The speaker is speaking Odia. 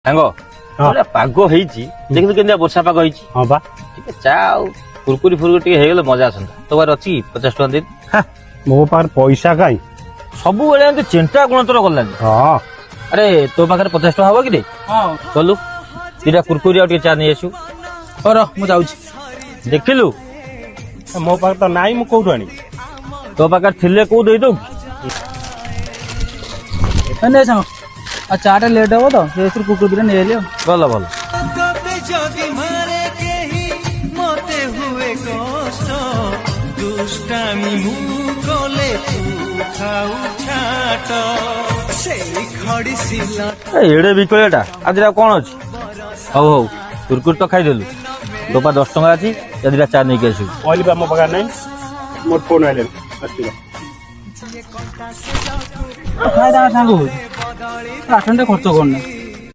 ସାଙ୍ଗ ବଢିଆ ପାଗ ହେଇଛି ଦେଖିଲୁ କେମିତିଆ ବର୍ଷା ପାଗ ହେଇଛି। ହଁ ବା ଟିକେ ଚା ଆଉ କୁରକୁରି ଫୁରକୁରି ଟିକେ ହେଇଗଲେ ମଜା ଆସନ୍ତା। ତୋ ପାଖରେ ଅଛି କି 50 ଟଙ୍କା ଦେଇ? ମୋ ପାଖରେ ପଇସା କାଇଁ? ସବୁବେଳେ ଏମିତି ଚିନ୍ତା ଗୁଣ ତୋର ଗଲାନି। ହଁ ଆରେ ତୋ ପାଖରେ 50 ଟଙ୍କା ହବ କି ରେ? ହଁ ଚଲୁ ଦିଟା କୁରକୁରି ଆଉ ଟିକେ ଚା ନେଇ ଆସିବୁ। ହଉ ରହ ମୁଁ ଯାଉଛି। ଦେଖିଲୁ ମୋ ପାଖରେ ତ ନାଇଁ, ମୁଁ କୋଉଠୁ ଆଣିବି? ତୋ ପାଖରେ ଥିଲେ କୋଉ ଦେଇଦଉ କି? ନେ ସାଙ୍ଗ ଆଉ ଚା ଟା ଲେଟ୍ ହବ ତ ସେଥିରୁ କୁକୁର ଦିଟା ନେଇଆଲି ଆଉ। ଭଲ ଭଲ। যদি মারে কেহি মতে হুয়ে কষ্ট দুষ্টামি মু কলে তু খাউ ছাট সেই খড়িছিলা ଏଡେ ବିକଳିଆଟା ଆଜି ଆଉ କଣ ଅଛି? ହଉ ହଉ କୁରକୁରି ତ ଖାଇଦେଲୁ। ତୋ ପାଖରେ 10 ଟଙ୍କା ଅଛି, ଦିଟା ଚା ନେଇକି ଆସିବୁ। କହିଲି ବା ମୋ ପାଖରେ ନାଇଁ, ମୋର ଫୋନ ଆଇଲାଣି ଆସିବ। ଖାଇ ସାଙ୍ଗ ହଉଛି 8 ଖର୍ଚ୍ଚ କରୁନି।